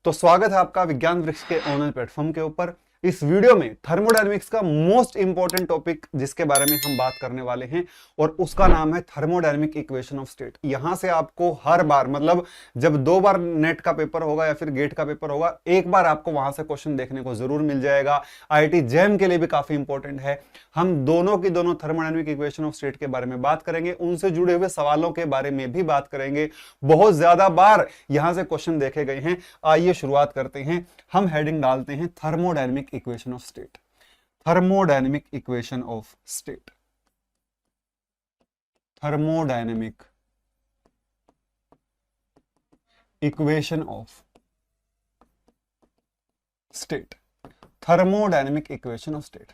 तो स्वागत है आपका विज्ञान वृक्ष के ऑनलाइन प्लेटफॉर्म के ऊपर। इस वीडियो में थर्मोडायनेमिक्स का मोस्ट इंपॉर्टेंट टॉपिक जिसके बारे में हम बात करने वाले हैं और उसका नाम है थर्मोडायनेमिक इक्वेशन ऑफ स्टेट। यहां से आपको हर बार मतलब जब 2 बार नेट का पेपर होगा या फिर गेट का पेपर होगा, एक बार आपको वहां से क्वेश्चन देखने को जरूर मिल जाएगा। आईआईटी जैम के लिए भी काफी इंपॉर्टेंट है। हम दोनों की दोनों थर्मोडायनेमिक इक्वेशन ऑफ स्टेट के बारे में बात करेंगे, उनसे जुड़े हुए सवालों के बारे में भी बात करेंगे। बहुत ज्यादा बार यहां से क्वेश्चन देखे गए हैं। आइए शुरुआत करते हैं। हम हेडिंग डालते हैं thermodynamic equation of state. Thermodynamic equation of state. Thermodynamic equation of state. Thermodynamic equation of state.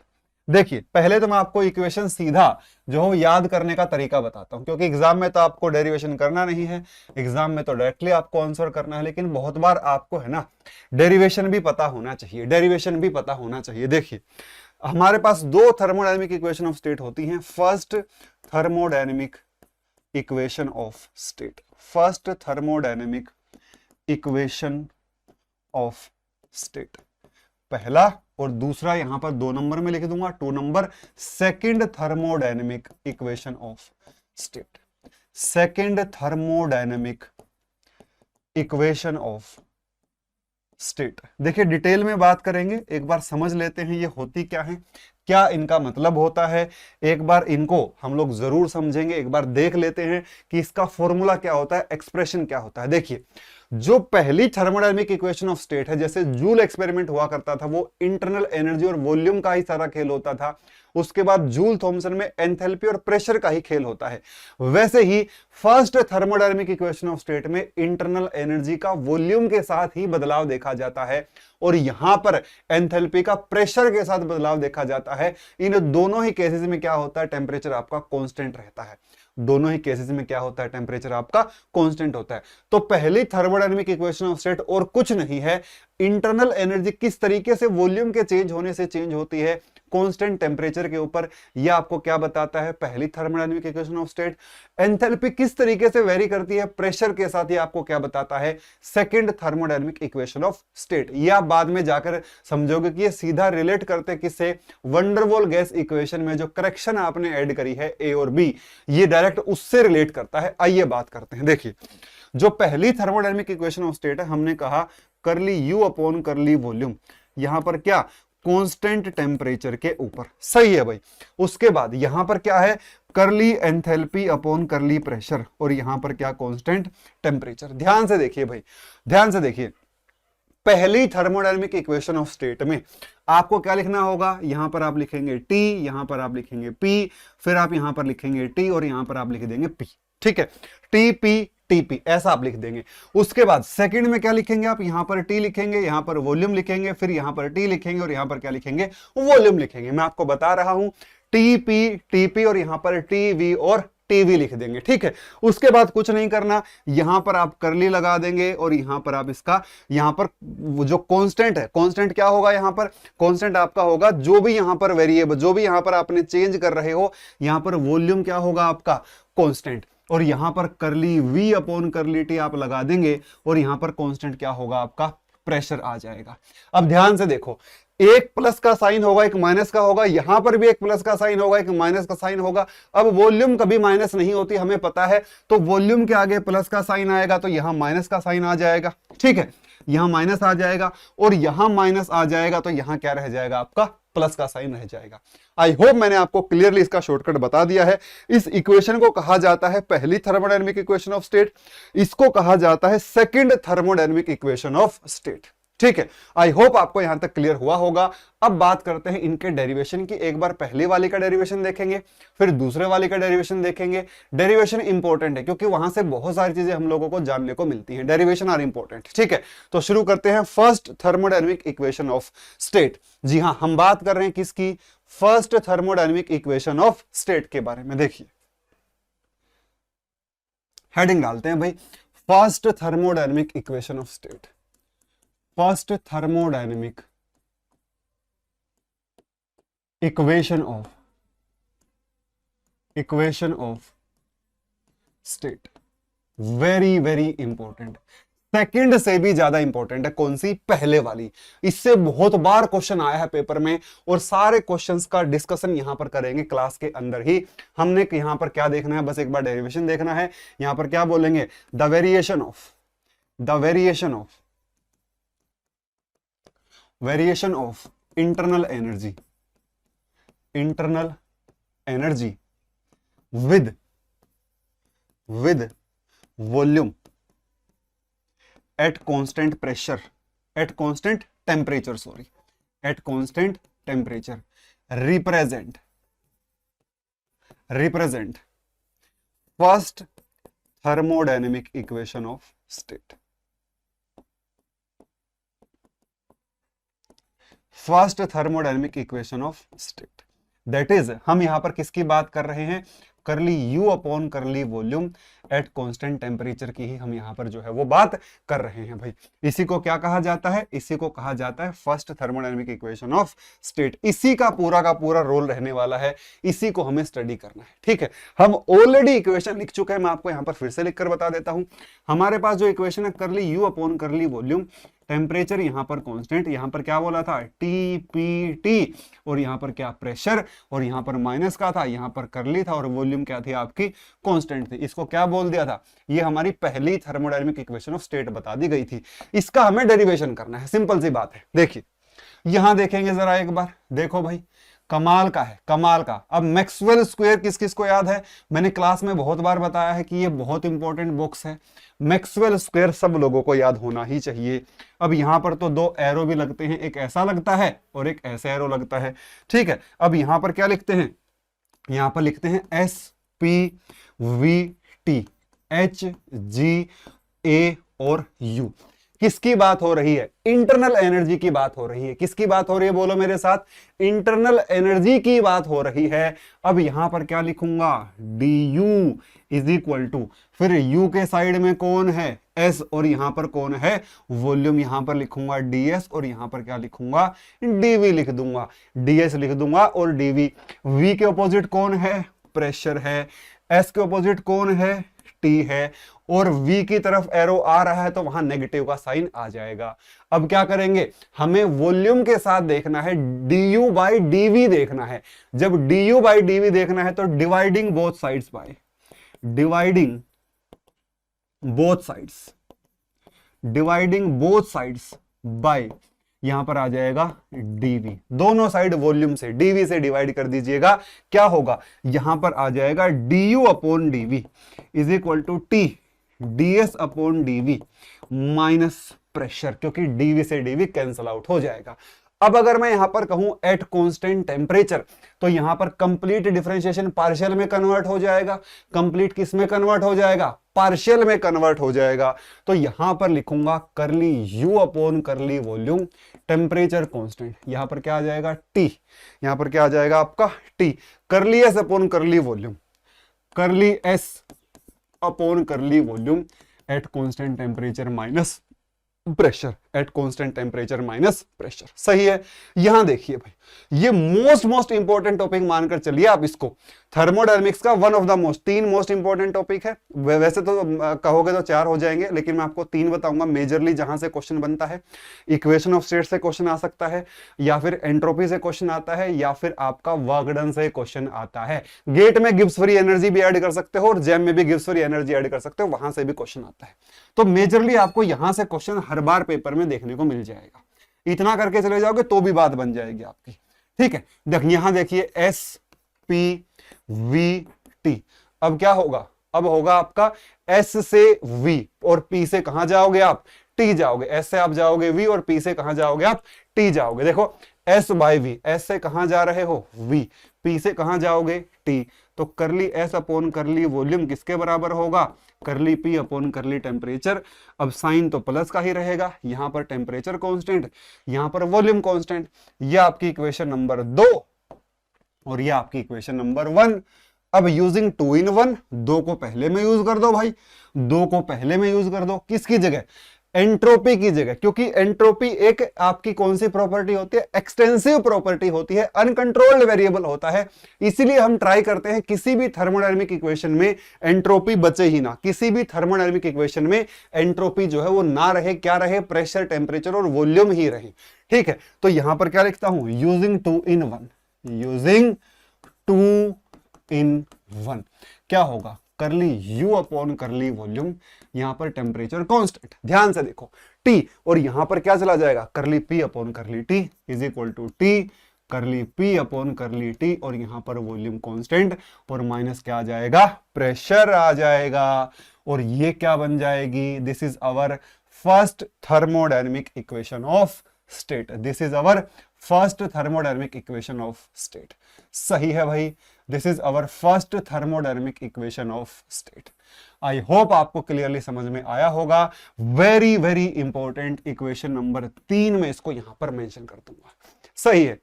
देखिए, पहले तो मैं आपको इक्वेशन सीधा जो है याद करने का तरीका बताता हूं, क्योंकि एग्जाम में तो आपको डेरिवेशन करना नहीं है, एग्जाम में तो डायरेक्टली आपको आंसर करना है। लेकिन बहुत बार आपको है ना डेरिवेशन भी पता होना चाहिए, डेरिवेशन भी पता होना चाहिए। देखिए, हमारे पास दो थर्मोडायनेमिक इक्वेशन ऑफ स्टेट होती हैं। First thermodynamic equation of state. First thermodynamic equation of state, पहला, और दूसरा यहां पर 2 नंबर में लिख दूंगा 2 number. Second thermodynamic equation of state. Second thermodynamic equation of state. देखिए, डिटेल में बात करेंगे, एक बार समझ लेते हैं ये होती क्या है, क्या इनका मतलब होता है। एक बार इनको हम लोग जरूर समझेंगे, एक बार देख लेते हैं कि इसका फॉर्मूला क्या होता है, एक्सप्रेशन क्या होता है। देखिए, जो पहली थर्मोडायनेमिक इक्वेशन ऑफ स्टेट है, जैसे जूल एक्सपेरिमेंट हुआ करता था, वो इंटरनल एनर्जी और वॉल्यूम का ही सारा खेल होता था। उसके बाद जूल थॉमसन में एंथैल्पी और प्रेशर का ही खेल होता है। वैसे ही first thermodynamic equation of state में इंटरनल एनर्जी का वॉल्यूम के साथ ही बदलाव देखा जाता है और यहां पर एंथैल्पी का प्रेशर के साथ बदलाव देखा जाता है। इन दोनों ही केसेस में क्या होता है, टेम्परेचर आपका कांस्टेंट रहता है। दोनों ही केसेस में क्या होता है, टेम्परेचर आपका कांस्टेंट होता है। तो पहली थर्मोडायनेमिक इक्वेशन ऑफ स्टेट और कुछ नहीं है, इंटरनल एनर्जी किस तरीके से वॉल्यूम के चेंज होने से चेंज होती है कांस्टेंट टेम्परेचर के ऊपर, यह आपको क्या बताता है, पहली thermodynamic equation of state. Enthalpy किस तरीके से वेरी करती है प्रेशर के साथ, यह आपको क्या बताता है, second thermodynamic equation of state. यह आप बाद में जाकर समझोगे कि ये सीधा रिलेट करते किससे, वंडरवॉल गैस इक्वेशन में जो करेक्शन आपने ऐड करी है ए और बी, ये डायरेक्ट उससे रिलेट करता है। आइए बात करते हैं। देखिए, जो पहली थर्मोडायनेमिक इक्वेशन ऑफ स्टेट है, हमने कहा करली यू अपॉन करली वॉल्यूम, यहां पर क्या, कांस्टेंट टेम्परेचर के ऊपर। सही है भाई। उसके बाद यहां पर क्या है, करली एंथैल्पी अपॉन करली प्रेशर, और यहां पर क्या, कांस्टेंट टेम्परेचर। ध्यान से देखिए भाई, ध्यान से देखिए, पहली थर्मोडायनेमिक इक्वेशन ऑफ स्टेट में आपको क्या लिखना होगा, यहां पर आप लिखेंगे T, यहां पर आप लिखेंगे P, फिर आप यहां पर लिखेंगे T और यहां पर आप लिख देंगे P। ठीक है, TP TP ऐसा आप लिख देंगे। उसके बाद सेकंड में क्या लिखेंगे आप, यहां पर T लिखेंगे, यहां पर वॉल्यूम लिखेंगे, फिर यहां पर T लिखेंगे और यहां पर क्या लिखेंगे, वॉल्यूम लिखेंगे। मैं आपको बता रहा हूं, TP TP और यहां पर TV और टीवी लिख देंगे। ठीक है, उसके बाद कुछ नहीं करना, यहां पर आप करली लगा देंगे और यहां पर आप इसका, यहां पर जो कांस्टेंट है, कांस्टेंट क्या होगा, यहां पर कांस्टेंट आपका होगा जो भी यहां पर वेरिएबल, जो भी यहां पर आपने चेंज कर रहे हो, यहां पर वॉल्यूम क्या होगा आपका, कांस्टेंट। और यहां पर करली वी अपॉन करली टी आप लगा देंगे और यहां पर कांस्टेंट क्या होगा आपका, प्रेशर आ जाएगा। अब ध्यान से देखो, एक प्लस का साइन होगा, एक माइनस का होगा, यहां पर भी एक प्लस का साइन होगा, एक माइनस का साइन होगा। अब वॉल्यूम कभी माइनस नहीं होती, हमें पता है, तो वॉल्यूम के आगे प्लस का साइन आएगा तो यहां माइनस का साइन आ जाएगा। ठीक है, यहां माइनस आ जाएगा और यहां माइनस आ जाएगा तो यहां क्या रह जाएगा, आपका प्लस का साइन रह जाएगा। आई होप मैंने आपको क्लियरली इसका शॉर्टकट बता दिया है। इस इक्वेशन को कहा जाता है पहली थर्मोडायनेमिक इक्वेशन ऑफ स्टेट, इसको कहा जाता है second thermodynamic equation of state. ठीक है, आई होप आपको यहां तक क्लियर हुआ होगा। अब बात करते हैं इनके डेरिवेशन की। एक बार पहले वाले का डेरिवेशन देखेंगे, फिर दूसरे वाले का डेरिवेशन देखेंगे। डेरिवेशन इंपॉर्टेंट है क्योंकि वहां से बहुत सारी चीजें हम लोगों को जानने को मिलती हैं। Derivation are important. ठीक है, तो शुरू करते हैं first thermodynamic equation of state. जी हां, हम बात कर रहे हैं किसकी, first thermodynamic equation of state के बारे में। देखिए, हेडिंग डालते हैं भाई, first thermodynamic equation of state. First thermodynamic equation of state, very very important. Second से भी ज्यादा इंपॉर्टेंट है। कौन सी? पहले वाली। इससे बहुत बार क्वेश्चन आया है पेपर में, और सारे क्वेश्चंस का डिस्कशन यहां पर करेंगे क्लास के अंदर ही। हमने यहां पर क्या देखना है, बस एक बार डेरिवेशन देखना है। यहां पर क्या बोलेंगे? The variation of internal energy with volume at constant temperature represent first thermodynamic equation of state। That is, हम यहां पर किसकी बात कर रहे हैं? करली U upon curly volume at constant temperature की ही हम यहां पर जो है वो बात कर रहे हैं भाई। इसी को क्या कहा जाता है? इसी को कहा जाता है first thermodynamic equation of state. इसी का पूरा रोल रहने वाला है, इसी को हमें स्टडी करना है। ठीक है, हम ऑलरेडी इक्वेशन लिख चुके हैं, मैं आपको यहां पर फिर से लिखकर बता देता हूं। हमारे पास जो इक्वेशन है करली U upon curly volume, temperature यहां पर कांस्टेंट, यहां पर क्या बोला था? TPT, और यहां पर क्या? प्रेशर, और यहां पर माइनस का था, यहां पर करली था, और वॉल्यूम क्या थी? आपकी कांस्टेंट थी। इसको क्या बोल दिया था? ये हमारी पहली थर्मोडायनेमिक इक्वेशन ऑफ स्टेट बता दी गई थी। इसका हमें डेरिवेशन करना है, सिंपल सी बात है। देखिए यहां देखेंगे जरा एक बार, देखो भाई कमाल का है, कमाल का। अब मैक्सवेल स्क्वायर किस किस को याद है? मैंने क्लास में बहुत बार बताया है कि ये बहुत इंपॉर्टेंट बॉक्स है। मैक्सवेल स्क्वायर सब लोगों को याद होना ही चाहिए। अब यहां पर तो दो एरो भी लगते हैं, एक ऐसा लगता है और एक ऐसा एरो लगता है। ठीक है, अब यहां पर क्या लिखते हैं? यहां पर लिखते हैं SPVT, HGA और U। किसकी बात हो रही है? इंटरनल एनर्जी की बात हो रही है। किसकी बात हो रही है? बोलो मेरे साथ, इंटरनल एनर्जी की बात हो रही है। अब यहां पर क्या लिखूंगा? DU इज इक्वल टू, फिर U के साइड में कौन है? S, और यहां पर कौन है? वॉल्यूम। यहां पर लिखूंगा DS, और यहां पर क्या लिखूंगा? DV लिख दूंगा, DS लिख दूंगा और DV। V के ऑपोजिट कौन है? प्रेशर है। S के ऑपोजिट कौन है? T है, और V की तरफ एरो आ रहा है तो वहां नेगेटिव का साइन आ जाएगा। अब क्या करेंगे? हमें वॉल्यूम के साथ देखना है, DU बाई DV देखना है। जब DU बाई DV देखना है तो dividing both sides by, dividing both sides by, यहां पर आ जाएगा DV। दोनों साइड वॉल्यूम से, DV से डिवाइड कर दीजिएगा। क्या होगा? यहां पर आ जाएगा DU upon DV is equal to T DS upon DV minus pressure, क्योंकि DV से DV कैंसल आउट हो जाएगा। अब अगर मैं यहां पर कहूं एट कांस्टेंट टेम्परेचर, तो यहां पर कंप्लीट डिफरेंशिएशन पार्शियल में कन्वर्ट हो जाएगा। कंप्लीट किस में कन्वर्ट हो जाएगा? पार्शियल में कन्वर्ट हो जाएगा। तो यहां पर लिखूंगा करली U upon curly volume, temperature constant, यहां पर क्या आ जाएगा? T, यहां पर क्या आ जाएगा आपका? T, करली S अपॉन करली वॉल्यूम, करली S upon curly volume at constant temperature minus pressure, eight constant temperature minus pressure. सही है। यहां देखिए भाई, ये मोस्ट इंपॉर्टेंट टॉपिक मानकर चलिए आप इसको। थर्मोडायनेमिक्स का वन ऑफ द तीन मोस्ट इंपॉर्टेंट टॉपिक है। वैसे तो कहोगे तो 4 हो जाएंगे, लेकिन मैं आपको 3 बताऊंगा मेजरली जहां से क्वेश्चन बनता है। इक्वेशन ऑफ स्टेट से क्वेश्चन आ सकता है, या फिर एंट्रोपी से क्वेश्चन आता है, या फिर आपका वर्क डन से क्वेश्चन आता है। गेट में गिब्स फ्री एनर्जी भी ऐड कर सकते हो, और जैम में भी गिब्स फ्री एनर्जी ऐड कर सकते हो, वहां से भी क्वेश्चन आता है। तो मेजरली आपको यहां से क्वेश्चन हर बार पेपर में देखने को मिल जाएगा। इतना करके चले जाओगे तो भी बात बन जाएगी आपकी। ठीक है, यहां देखिए SPVT। अब क्या होगा? अब होगा आपका S से V, और P से कहां जाओगे आप? T जाओगे। S से आप जाओगे V, और P से कहां जाओगे आप? T जाओगे। देखो S बाई V, S से कहां जा रहे हो? V, P से कहां जाओगे? T। तो करली S अपॉन करली वॉल्यूम किसके बराबर होगा? करली P अपॉन करली टेम्परेचर। अब साइन तो प्लस का ही रहेगा, यहां पर टेम्परेचर कांस्टेंट, यहां पर वॉल्यूम कांस्टेंट। ये आपकी इक्वेशन नंबर 2, और ये आपकी इक्वेशन नंबर 1। अब यूजिंग 2 in 1, 2 को पहले में यूज कर दो भाई, 2 को पहले में यूज कर दो। किसकी जगह? एंट्रोपी की जगह, क्योंकि एंट्रोपी एक आपकी कौन सी प्रॉपर्टी होती है, एक्सटेंसिव प्रॉपर्टी होती है, अनकंट्रोल्ड वेरिएबल होता है। इसीलिए हम ट्राई करते हैं किसी भी थर्मोडायनेमिक इक्वेशन में एंट्रोपी बचे ही ना, किसी भी थर्मोडायनेमिक इक्वेशन में एंट्रोपी जो है वो ना रहे, क्या रहे, प्रेशर, टेम्परेचर और वॉल्यूम ही रहे। ठीक है, तो यहां पर क्या लिखता हूं, यूजिंग 2 in 1, यूजिंग 2 in 1 क्या होगा, करली यू अपॉन करली वॉल्यूम, यहां पर टेम्परेचर कांस्टेंट, ध्यान से देखो टी, और यहां पर क्या चला जाएगा, curly P upon curly T is equal to T curly P upon curly T, और यहां पर वॉल्यूम कांस्टेंट, और माइनस क्या आ जाएगा, प्रेशर आ जाएगा, और ये क्या बन जाएगी, this is our first thermodynamic equation of state, this is our first thermodynamic equation of state. सही है भाई, this is our first thermodynamic equation of state. I hope आपको क्लियरली समझ में आया होगा। Very very important equation number 3 में इसको यहां पर मेंशन कर दूंगा। सही है,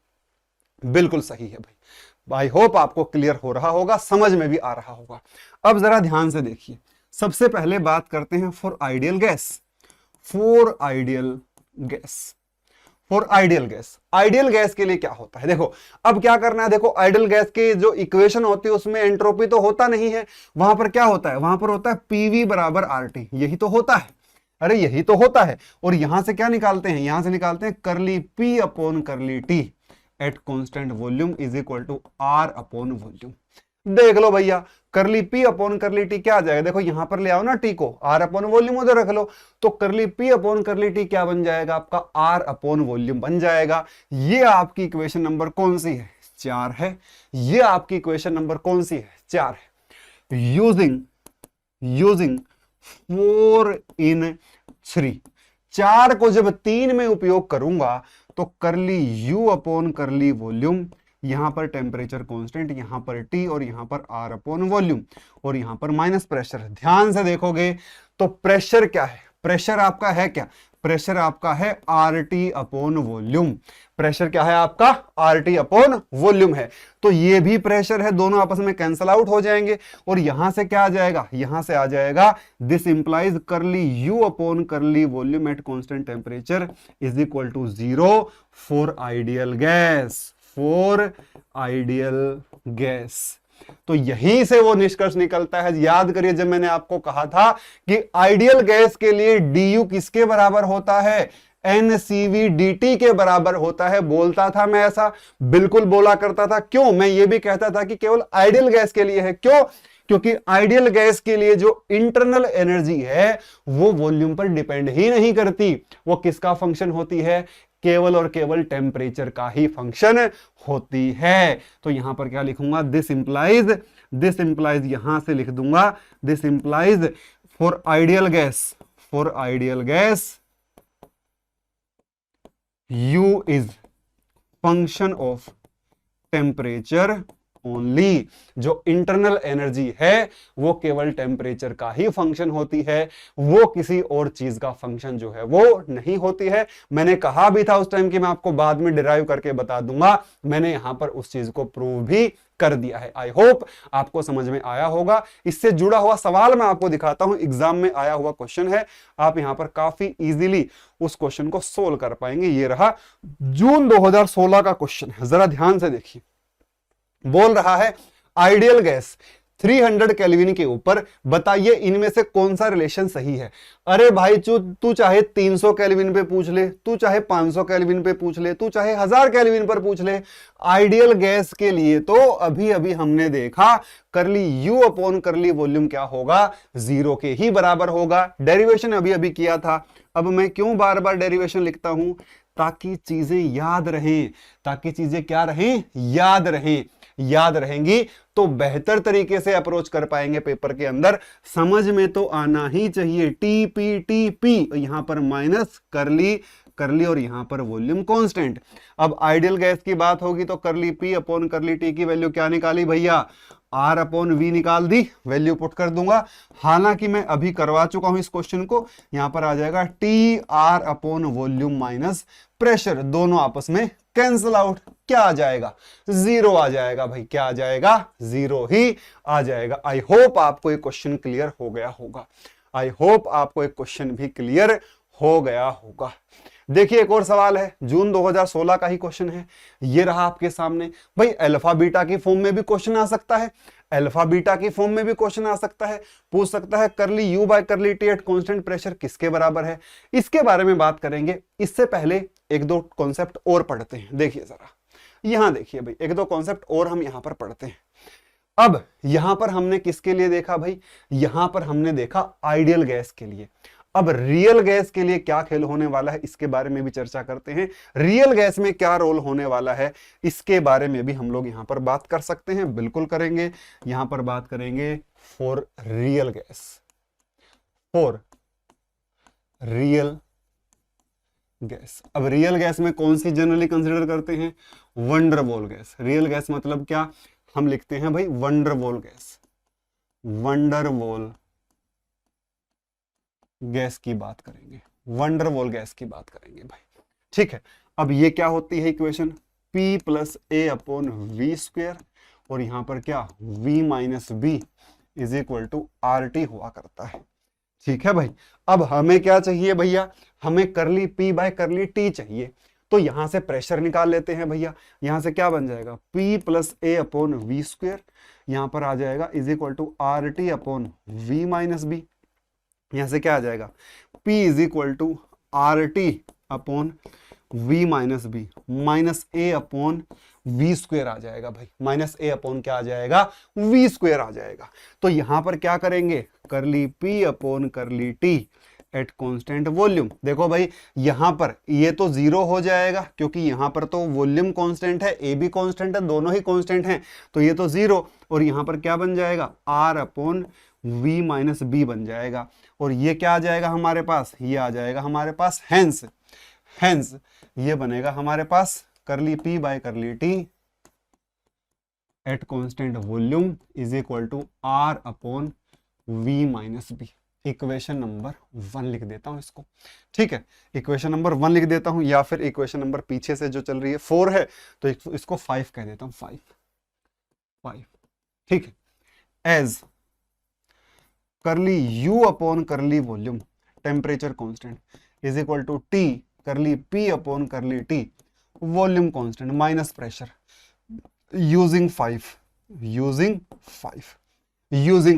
बिल्कुल सही है भाई। आई होप आपको क्लियर हो रहा होगा, समझ में भी आ रहा होगा। अब जरा ध्यान से देखिए, सबसे पहले बात करते हैं for ideal gas, for ideal gas, for ideal gas. Ideal gas के लिए क्या होता है, देखो अब क्या करना है, देखो आइडियल गैस की जो इक्वेशन होती है उसमें एंट्रोपी तो होता नहीं है, वहां पर क्या होता है, वहां पर होता है पीवी बराबर आरटी, यही तो होता है, अरे यही तो होता है। और यहां से क्या निकालते हैं, यहां से निकालते हैं curly P upon curly T at constant volume is equal to R upon volume. देख लो भैया, करली पी अपॉन करली टी क्या आ जाएगा, देखो यहां पर ले आओ ना टी को, आर अपॉन वॉल्यूम उधर रख लो, तो करली पी अपॉन करली टी क्या बन जाएगा, आपका आर अपॉन वॉल्यूम बन जाएगा। ये आपकी इक्वेशन नंबर कौन सी है, 4 है। ये आपकी इक्वेशन नंबर कौन सी है, 4 है। यूजिंग 4 in 3, 4 को जब 3 में उपयोग करूंगा तो करली यू अपॉन करली वॉल्यूम, यहां पर टेम्परेचर कांस्टेंट, यहां पर टी, और यहां पर आर अपॉन वॉल्यूम, और यहां पर माइनस प्रेशर। ध्यान से देखोगे तो प्रेशर क्या है, प्रेशर आपका है क्या, प्रेशर आपका है are T upon volume, pressure क्या है आपका, आर टी अपॉन वॉल्यूम है। तो ये भी प्रेशर है, दोनों आपस में कैंसल आउट हो जाएंगे, और यहां से क्या आ जाएगा, यहां से आ जाएगा this implies curly U upon curly volume at constant temperature is equal to 0 for ideal gas, for ideal gas. तो यहीं से वो निष्कर्ष निकलता है। याद करिए, जब मैंने आपको कहा था कि आइडियल गैस के लिए डी किसके बराबर होता है, NCV dt के बराबर होता है, बोलता था मैं ऐसा, बिल्कुल बोला करता था। क्यों, मैं ये भी कहता था कि केवल आइडियल गैस के लिए है, क्यों, क्योंकि आइडियल गैस के लिए जो इंटरनल एनर्जी है वो वॉल्यूम पर डिपेंड ही नहीं करती, वो किसका फंक्शन होती है, केवल और केवल टेम्परेचर का ही फंक्शन होती है। तो यहां पर क्या लिखूंगा, दिस इंप्लाइज यहां से लिख दूंगा, this implies for ideal gas U is function of temperature only. जो इंटरनल एनर्जी है वो केवल टेम्परेचर का ही फंक्शन होती है, वो किसी और चीज का फंक्शन जो है वो नहीं होती है। मैंने कहा भी था उस टाइम कि मैं आपको बाद में डिराइव करके बता दूंगा, मैंने यहां पर उस चीज को प्रूव भी कर दिया है। आई होप आपको समझ में आया होगा। इससे जुड़ा हुआ सवाल मैं आपको दिखाता हूं, एग्जाम में आया हुआ क्वेश्चन है, आप यहां पर काफी इजीली उस क्वेश्चन को सोल्व कर पाएंगे। ये रहा जून 2016 का क्वेश्चन है, जरा ध्यान से देखिए। बोल रहा है आइडियल गैस 300 केल्विन के ऊपर, बताइए इनमें से कौन सा रिलेशन सही है। अरे भाई तू चाहे 300 केल्विन पे पूछ ले, तू चाहे 500 केल्विन पे पूछ ले, तू चाहे 1000 केल्विन पर पूछ ले, आइडियल गैस के लिए तो अभी अभी हमने देखा करली यू अपॉन करली वॉल्यूम क्या होगा, 0 के ही बराबर होगा। डेरिवेशन अभी अभी किया था। अब मैं क्यों बार बार डेरिवेशन लिखता हूं, ताकि चीजें याद रहें, ताकि चीजें क्या रहें, याद रहें। याद रहेंगी तो बेहतर तरीके से अप्रोच कर पाएंगे पेपर के अंदर। समझ में तो आना ही चाहिए। टी पी यहां पर माइनस करली और यहां पर वॉल्यूम कांस्टेंट। अब आइडियल गैस की बात होगी तो करली पी अपॉन करली टी की वैल्यू क्या निकाली भैया, आर अपॉन वी निकाल दी, वैल्यू पुट कर दूंगा। हालांकि मैं अभी करवा चुका हूं इस क्वेश्चन को। यहां पर आ जाएगा T R upon volume minus pressure, दोनों आपस में कैंसल आउट, क्या आ जाएगा, 0 आ जाएगा भाई। क्या आ जाएगा, 0 ही आ जाएगा। आई होप आपको एक क्वेश्चन क्लियर हो गया होगा। आई होप आपको एक क्वेश्चन भी क्लियर हो गया होगा। देखिए एक और सवाल है, जून 2016 का ही क्वेश्चन है, ये रहा आपके सामने। भाई अल्फा बीटा की फॉर्म में भी क्वेश्चन आ सकता है, अल्फा बीटा की फॉर्म में भी क्वेश्चन आ सकता है, पूछ सकता है curly you bye curly T at constant pressure किसके बराबर है, इसके बारे में बात करेंगे। इससे पहले एक दो कॉन्सेप्ट और पढ़ते हैं। देखिए जरा यहां देखिए भाई, एक दो कॉन्सेप्ट और हम यहां पर पढ़ते हैं। अब यहां पर हमने किसके लिए देखा भाई, यहां पर हमने देखा आइडियल गैस के लिए। अब रियल गैस के लिए क्या खेल होने वाला है इसके बारे में भी चर्चा करते हैं। रियल गैस में क्या रोल होने वाला है इसके बारे में भी हम लोग यहां पर बात कर सकते हैं, बिल्कुल करेंगे। यहां पर बात करेंगे for real gas, for real gas. अब रियल गैस में कौन सी जनरली कंसिडर करते हैं, वंडरवॉल गैस। रियल गैस मतलब क्या, हम लिखते हैं भाई वंडरवॉल गैस, वंडरवॉल गैस की बात करेंगे, वंडरवॉल गैस की बात करेंगे भाई, ठीक है। अब ये क्या होती है equation, P plus A upon V square, और यहां पर क्या V minus B is equal to R T हुआ करता है, ठीक है भाई। अब हमें क्या चाहिए भैया, हमें करली P बाय करली T चाहिए, तो यहां से प्रेशर निकाल लेते हैं भैया। यहां से क्या बन जाएगा, P plus A upon V square, यहां पर आ जाएगा is equal to R T upon V minus B. यहां से क्या आ जाएगा, P is equal to R T upon V minus B minus A upon V square आ जाएगा भाई, माइनस ए अपॉन क्या आ जाएगा, वी स्क्वेयर आ जाएगा। तो यहां पर क्या करेंगे, करली P upon curly T at constant volume. देखो भाई यहां पर ये तो जीरो हो जाएगा क्योंकि यहां पर तो वॉल्यूम कांस्टेंट है, ए भी कांस्टेंट है, दोनों ही कांस्टेंट हैं, तो ये तो जीरो। और यहां पर क्या बन जाएगा, R upon V minus B बन जाएगा। और ये क्या आ जाएगा हमारे पास, ये आ जाएगा हमारे पास हेंस, हेंस ये बनेगा हमारे पास curly P by curly T at constant volume is equal to R upon V minus B. Equation number 1 लिख देता हूं इसको, ठीक है। इक्वेशन नंबर 1 लिख देता हूं, या फिर इक्वेशन नंबर पीछे से जो चल रही है 4 है तो इसको 5 कह देता हूं, 5, ठीक है। As curly U upon curly volume temperature constant is equal to T curly P upon curly T volume constant minus pressure using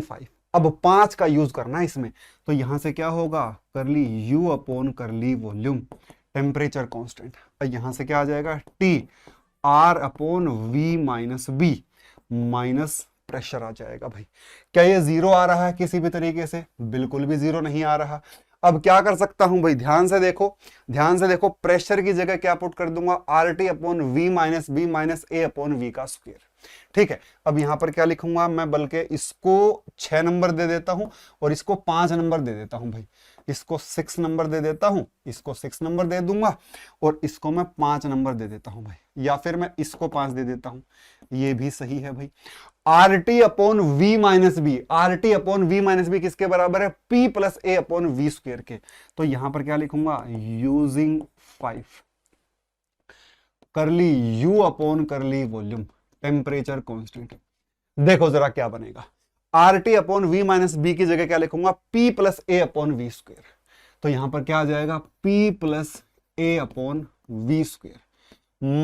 5। अब 5 का यूज करना है इसमें, तो यहां से क्या होगा, curly U upon curly volume temperature constant, यहां से क्या आ जाएगा, T R upon V minus B minus pressure आ जाएगा भाई। क्या ये जीरो आ रहा है किसी भी तरीके से, बिल्कुल भी जीरो नहीं आ रहा। अब क्या कर सकता हूं भाई, ध्यान से देखो, प्रेशर की जगह क्या पुट कर दूंगा, R T upon V minus B minus A upon V का स्क्वायर, ठीक है। अब यहां पर क्या लिखूंगा मैं, बल्कि इसको 6 नंबर दे देता हूं और इसको 5 नंबर दे देता हूं भाई, इसको 6 नंबर दे देता हूं, इसको 6 नंबर दे दूंगा और इसको मैं 5 नंबर दे देता हूं भाई, या फिर मैं इसको 5 दे देता हूं, ये भी सही है भाई। R T upon V minus B, R T upon V minus B किसके बराबर है, P plus A upon V square के। तो यहां पर क्या लिखूंगा, using 5 curly U upon curly volume temperature constant. देखो जरा क्या बनेगा, R T upon V minus B की जगह क्या लिखूंगा, P plus A upon V square. तो यहां पर क्या आ जाएगा, P plus A upon V square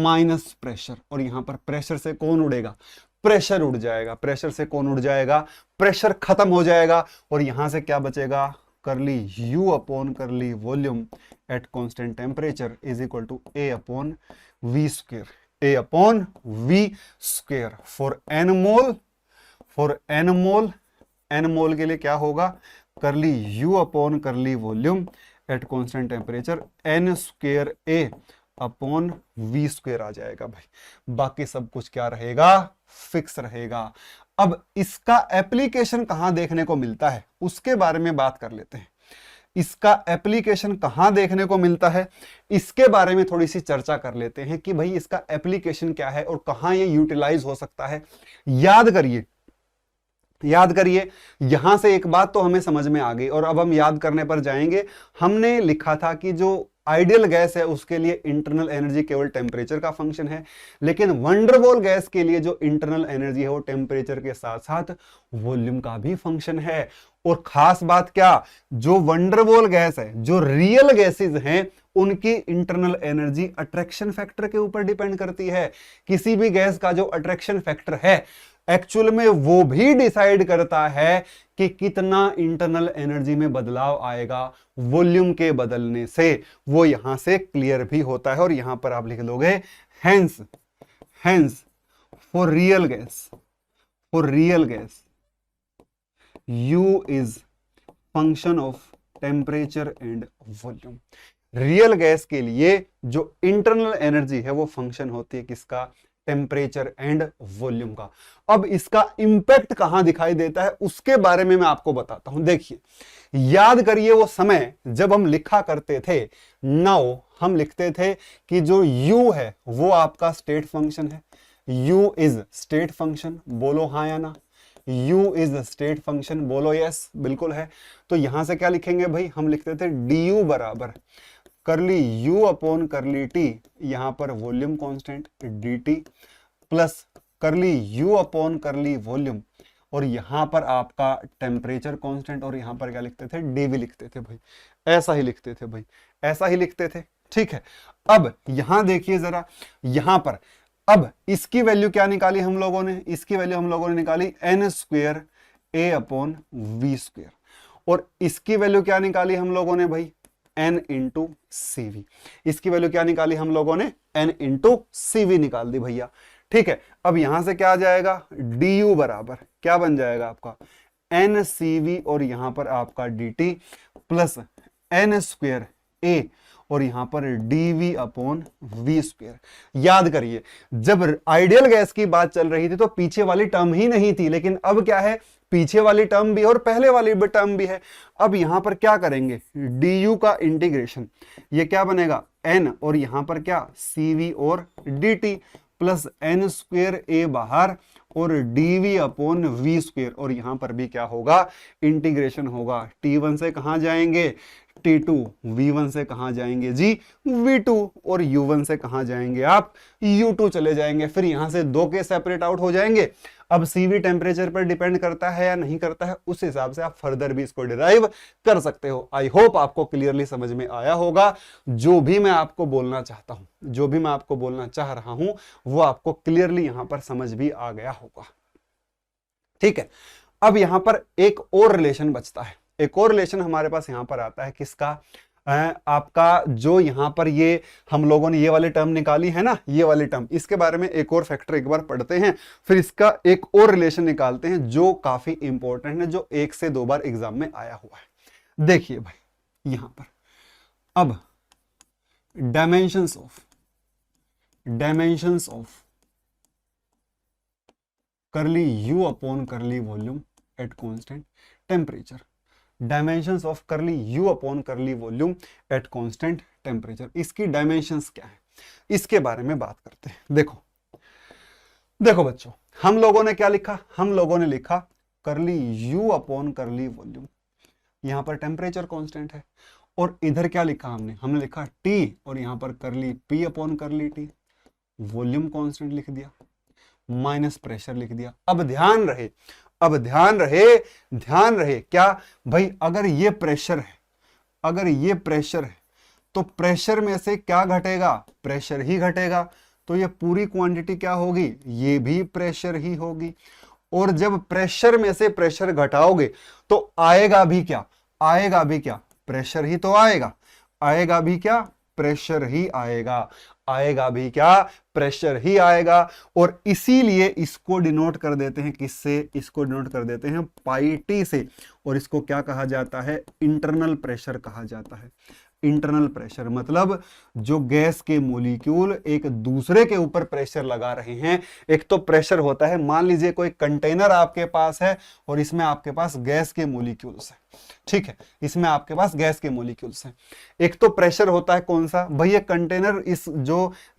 minus pressure, और यहां पर प्रेशर से कौन उड़ेगा, प्रेशर उड़ जाएगा, प्रेशर से कौन उड़ जाएगा, प्रेशर खत्म हो जाएगा। और यहां से क्या बचेगा, curly U upon curly volume at constant temperature is equal to A upon V square, A upon V square for N mole, for N mole, N mole के लिए क्या होगा, curly U upon curly volume at constant temperature N square A upon V square आ जाएगा भाई। बाकी सब कुछ क्या रहेगा, फिक्स रहेगा। अब इसका एप्लीकेशन कहां देखने को मिलता है उसके बारे में बात कर लेते हैं। इसका एप्लीकेशन कहां देखने को मिलता है इसके बारे में थोड़ी सी चर्चा कर लेते हैं कि भाई इसका एप्लीकेशन क्या है और कहां ये यूटिलाइज हो सकता है। याद करिए, यहां से एक बात तो हमें समझ में आ गई और अब हम याद करने पर जाएंगे। हमने लिखा था कि जो आइडियल गैस है उसके लिए इंटरनल एनर्जी केवल टेम्परेचर का फंक्शन है, लेकिन वंडरबॉल गैस के लिए जो इंटरनल एनर्जी है वो टेम्परेचर के साथ साथ वॉल्यूम का भी फंक्शन है। और खास बात क्या, जो वंडरबॉल गैस है, जो रियल गैसेस हैं, उनकी इंटरनल एनर्जी अट्रैक्शन फैक्टर के ऊपर डिपेंड करती है। किसी भी गैस का जो अट्रैक्शन फैक्टर है एक्चुअल में वो भी डिसाइड करता है कि कितना इंटरनल एनर्जी में बदलाव आएगा वॉल्यूम के बदलने से। वो यहां से क्लियर भी होता है और यहां पर आप लिख दोगे hence for real gas U is function of temperature and volume. Real gas के लिए जो इंटरनल एनर्जी है वो फंक्शन होती है किसका, टेम्परेचर एंड वॉल्यूम का। अब इसका इंपैक्ट कहां दिखाई देता है उसके बारे में मैं आपको बताता हूं। देखिए, याद करिए वो समय जब हम लिखा करते थे, नाउ हम लिखते थे कि जो U है वो आपका स्टेट फंक्शन है। U इज स्टेट फंक्शन, बोलो हाँ या ना। U इज स्टेट फंक्शन, बोलो यस, बिल्कुल है। तो यहां से क्या लिखेंगे भाई, हम लिखते थे du बराबर करली U अपॉन करली T, यहां पर वॉल्यूम कांस्टेंट dt प्लस करली U अपॉन करली वॉल्यूम, और यहां पर आपका टेम्परेचर कांस्टेंट, और यहां पर क्या लिखते थे, dv लिखते थे भाई। ऐसा ही लिखते थे भाई, ऐसा ही लिखते थे, ठीक है। अब यहां देखिए जरा, यहां पर अब इसकी वैल्यू क्या निकाली हम लोगों ने, इसकी वैल्यू हम लोगों ने निकाली n square a upon V square, और इसकी वैल्यू क्या निकाली हम लोगों ने भाई, n इंटू CV। इसकी वैल्यू क्या निकाली हम लोगों ने, n इंटू CV निकाल दी भैया, ठीक है। अब यहां से क्या आ जाएगा, du बराबर क्या बन जाएगा आपका n CV, और यहां पर आपका dt plus n square a, और यहां पर dv अपॉन वी स्क्वेयर। याद करिए, जब आइडियल गैस की बात चल रही थी तो पीछे वाली टर्म ही नहीं थी, लेकिन अब क्या है, पीछे वाली टर्म भी और पहले वाली भी टर्म भी है। अब यहां पर क्या करेंगे, du का इंटीग्रेशन, ये क्या बनेगा n, और यहां पर क्या cv और dt plus n square a बाहर और dv अपॉन वी स्क्वेयर, और यहां पर भी क्या होगा, इंटीग्रेशन होगा। t1 से कहां जाएंगे, T2, V1 से कहां जाएंगे जी, V2, और U1 से कहां जाएंगे आप, U2 चले जाएंगे। फिर यहां से दो के सेपरेट आउट हो जाएंगे। अब CV टेम्परेचर पर डिपेंड करता है या नहीं करता है, उस हिसाब से आप फर्दर भी इसको डिराइव कर सकते हो। आई होप आपको क्लियरली समझ में आया होगा। जो भी मैं आपको बोलना चाहता हूं, जो भी मैं आपको बोलना चाह रहा हूं, वो आपको क्लियरली यहां पर समझ भी आ गया होगा, ठीक है। अब यहां पर एक और रिलेशन बचता है, एक और रिलेशन हमारे पास यहां पर आता है, किसका, आपका जो यहां पर ये हम लोगों ने ये वाली टर्म निकाली है ना, ये वाली टर्म, इसके बारे में एक और फैक्टर एक बार पढ़ते हैं, फिर इसका एक और रिलेशन निकालते हैं जो काफी इंपॉर्टेंट है, जो 1 से 2 बार एग्जाम में आया हुआ है। देखिए भाई, यहां पर अब डायमेंशंस ऑफ करली U upon curly volume at constant temperature, dimensions of करली U upon curly volume at constant temperature. इसकी डायमेंशंस क्या है, इसके बारे में बात करते हैं। देखो बच्चों, हम लोगों ने क्या लिखा, हम लोगों ने लिखा करली U अपॉन करली वॉल्यूम, यहां पर टेम्परेचर कांस्टेंट है, और इधर क्या लिखा हमने लिखा T, और यहां पर करली P upon curly T, volume constant लिख दिया, माइनस प्रेशर लिख दिया। अब ध्यान रहे क्या भाई, अगर ये प्रेशर है, तो प्रेशर में से क्या घटेगा, प्रेशर ही घटेगा, तो ये पूरी क्वांटिटी क्या होगी, ये भी प्रेशर ही होगी। और जब प्रेशर में से प्रेशर घटाओगे तो आएगा भी क्या, प्रेशर ही तो आएगा, प्रेशर ही आएगा। और इसीलिए इसको डिनोट कर देते हैं किससे, इसको डिनोट कर देते हैं पाई टी से, और इसको क्या कहा जाता है, इंटरनल प्रेशर कहा जाता है। इंटरनल प्रेशर मतलब जो गैस के मॉलिक्यूल एक दूसरे के ऊपर प्रेशर लगा रहे हैं। एक तो प्रेशर होता है, मान लीजिए कोई कंटेनर आपके पास है और इसमें आपके पास गैस के मॉलिक्यूल्स है, ठीक है, इसमें आपके पास गैस के मॉलिक्यूल्स हैं। एक तो प्रेशर होता है कौन सा भाई, ये कंटेनर,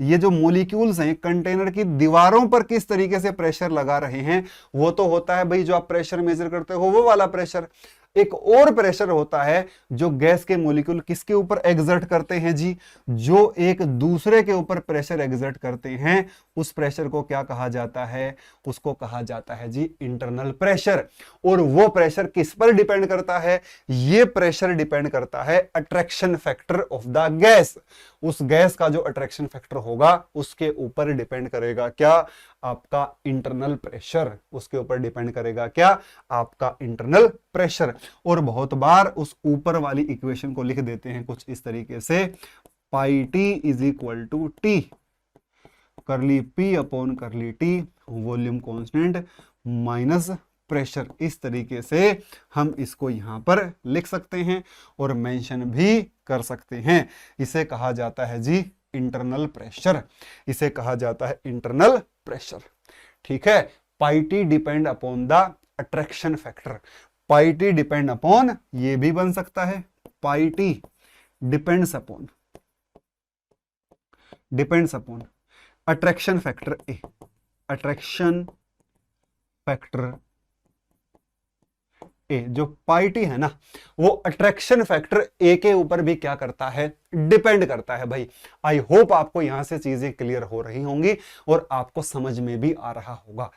ये जो मॉलिक्यूल्स हैं कंटेनर की दीवारों पर किस तरीके से प्रेशर लगा रहे हैं, वो तो होता है भाई जो आप प्रेशर मेजर करते हो वो वाला प्रेशर। एक और प्रेशर होता है जो गैस के मॉलिक्यूल किसके ऊपर एग्जर्ट करते हैं जी, जो एक दूसरे के ऊपर प्रेशर एग्जर्ट करते हैं, उस प्रेशर को क्या कहा जाता है, उसको कहा जाता है जी इंटरनल प्रेशर। और वो प्रेशर किस पर डिपेंड करता है, ये प्रेशर डिपेंड करता है attraction factor of the gas. उस गैस का जो अट्रैक्शन फैक्टर होगा उसके ऊपर डिपेंड करेगा क्या, आपका इंटरनल प्रेशर। उसके ऊपर डिपेंड करेगा क्या, आपका इंटरनल प्रेशर। और बहुत बार उस ऊपर वाली इक्वेशन को लिख देते हैं कुछ इस तरीके से, pi T is equal to T curly P upon curly T volume constant minus pressure. इस तरीके से हम इसको यहां पर लिख सकते हैं और मेंशन भी कर सकते हैं। इसे कहा जाता है जी इंटरनल प्रेशर, इसे कहा जाता है इंटरनल प्रेशर। ठीक है, pi T depend upon the attraction factor. Pi T depend upon, ये भी बन सकता है, pi T depends upon attraction factor A. Attraction factor A जो पाई टी है ना, वो अट्रैक्शन फैक्टर ए के ऊपर भी क्या करता है, डिपेंड करता है भाई। आई होप आपको यहां से चीजें क्लियर हो रही होंगी और आपको समझ में भी आ रहा होगा।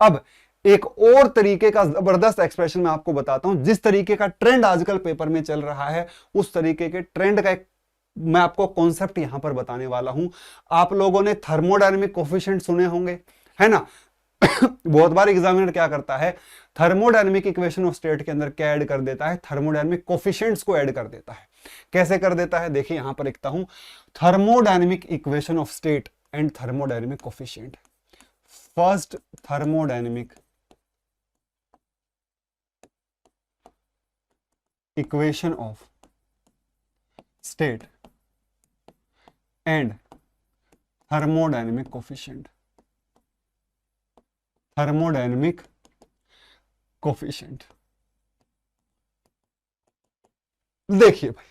अब एक और तरीके का जबरदस्त एक्सप्रेशन मैं आपको बताता हूं। जिस तरीके का ट्रेंड आजकल पेपर में चल रहा है, उस तरीके के ट्रेंड का एक मैं आपको कॉन्सेप्ट यहां पर बताने वाला हूं। आप लोगों ने थर्मोडायनेमिक कोफिशिएंट सुने होंगे, है ना। बहुत बार एग्जामिनर क्या करता है, थर्मोडायनेमिक इक्वेशन ऑफ स्टेट के अंदर क्या ऐड कर देता है, थर्मोडायनेमिक कोफिशिएंट्स को ऐड कर देता है। कैसे कर देता है, देखिए यहां पर लिखता हूं, thermodynamic equation of state and thermodynamic coefficient. First thermodynamic equation of state and thermodynamic coefficient. Thermodynamic coefficient. देखिए भाई,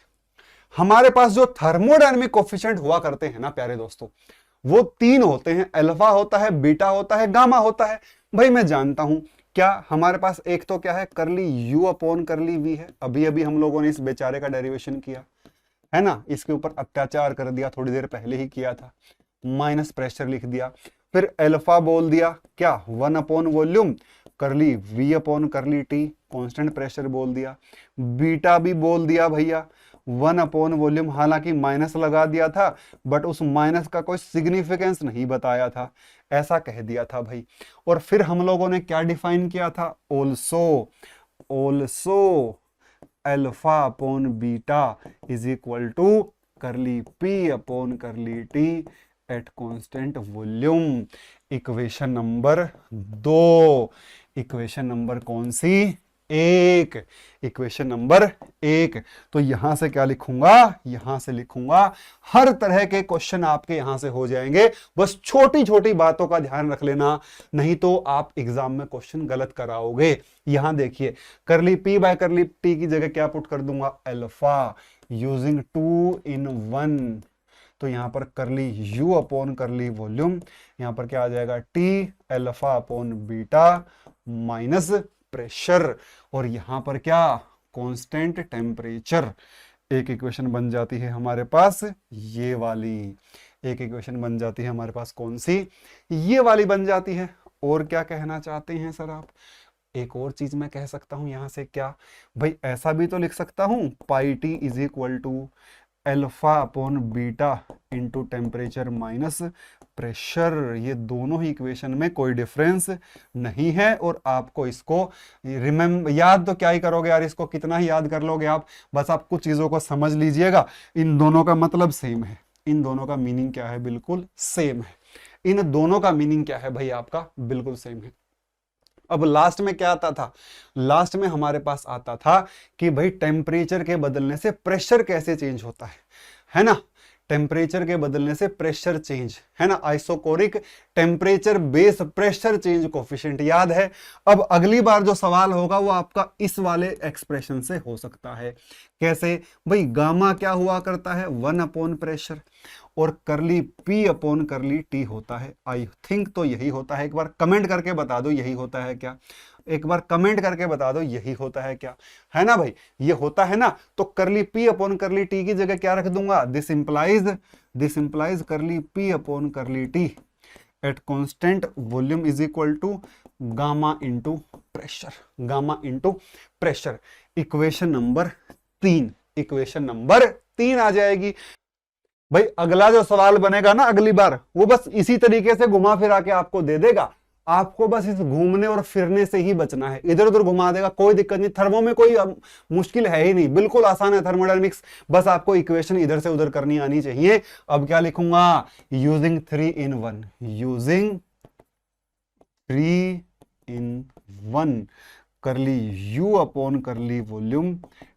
हमारे पास जो थर्मोडायनेमिक कोफिशिएंट हुआ करते हैं ना प्यारे दोस्तों, वो तीन होते हैं, अल्फा होता है, बीटा होता है, गामा होता है। भाई मैं जानता हूं क्या, हमारे पास एक तो क्या है, करली यू अपॉन करली वी है। अभी अभी हम लोगों ने इस बेचारे का डेरिवेशन किया है ना, इसके ऊपर अत्याचार कर दिया, थोड़ी देर पहले ही किया था, माइनस प्रेशर लिख दिया। फिर अल्फा बोल दिया क्या, 1 अपॉन वॉल्यूम करली we upon curly T, constant pressure बोल दिया। बीटा भी बोल दिया भैया, 1 अपॉन वॉल्यूम, हालांकि माइनस लगा दिया था बट उस माइनस का कोई सिग्निफिकेंस नहीं बताया था, ऐसा कह दिया था भाई। और फिर हम लोगों ने क्या डिफाइन किया था, also alpha upon beta is equal to curly P upon curly T at constant volume. Equation number 2। Equation number कौन सी, 1। Equation number 1। तो यहां से क्या लिखूंगा, यहां से लिखूंगा, हर तरह के क्वेश्चन आपके यहां से हो जाएंगे। बस छोटी छोटी बातों का ध्यान रख लेना, नहीं तो आप एग्जाम में क्वेश्चन गलत कराओगे। यहां देखिए, करली पी बाय करली टी की जगह क्या पुट कर दूंगा, अल्फा यूजिंग 2 in 1। तो यहां पर करली यू अपॉन करली वॉल्यूम, यहां पर क्या आ जाएगा, T alpha upon beta minus pressure, और यहां पर क्या, कांस्टेंट टेम्परेचर। एक इक्वेशन बन जाती है हमारे पास ये वाली, एक इक्वेशन बन जाती है हमारे पास कौन सी, ये वाली बन जाती है। और क्या कहना चाहते हैं सर आप, एक और चीज मैं कह सकता हूं यहां से, क्या भाई, ऐसा भी तो लिख सकता हूं, pi T is equal to alpha upon beta into temperature minus pressure. ये दोनों ही इक्वेशन में कोई डिफरेंस नहीं है। और आपको इसको याद तो क्या ही करोगे यार, इसको कितना ही याद कर लोगे आप, बस आप कुछ चीजों को समझ लीजिएगा। इन दोनों का मतलब सेम है, इन दोनों का मीनिंग क्या है, बिल्कुल सेम है। इन दोनों का मीनिंग क्या है भाई, आपका बिल्कुल सेम है। अब लास्ट में क्या आता था, लास्ट में हमारे पास आता था कि भाई टेम्परेचर के बदलने से प्रेशर कैसे चेंज होता है ना। टेम्परेचर के बदलने से प्रेशर चेंज, है ना, isochoric temperature base pressure change coefficient याद है। अब अगली बार जो सवाल होगा वो आपका इस वाले एक्सप्रेशन से हो सकता है। कैसे भाई, गामा क्या हुआ करता है, 1 अपॉन प्रेशर, और करली P अपॉन करली T होता है। आई थिंक तो यही होता है। एक बार कमेंट करके बता दो यही होता है क्या, एक बार कमेंट करके बता दो यही होता है क्या, है ना भाई, ये होता है ना। तो करली P अपॉन करली T की जगह क्या रख दूंगा, this implies curly P upon curly T at constant volume is equal to gamma into pressure, gamma into pressure. Equation number 3 आ जाएगी भाई। अगला जो सवाल बनेगा ना अगली बार, वो बस इसी तरीके से घुमा फिरा के आपको दे देगा। आपको बस इस घूमने और फिरने से ही बचना है, इधर उधर घुमा देगा, कोई दिक्कत नहीं। थर्मो में कोई मुश्किल है ही नहीं, बिल्कुल आसान है थर्मोडायनेमिक्स। बस आपको इक्वेशन इधर से उधर करनी आनी चाहिए। अब क्या लिखूंगा, using 3 in 1, using 3 in 1 curly U upon curly volume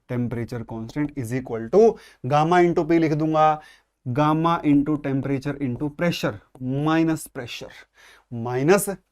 temperature constant is equal to gamma into P लिख दूंगा, gamma into temperature into pressure minus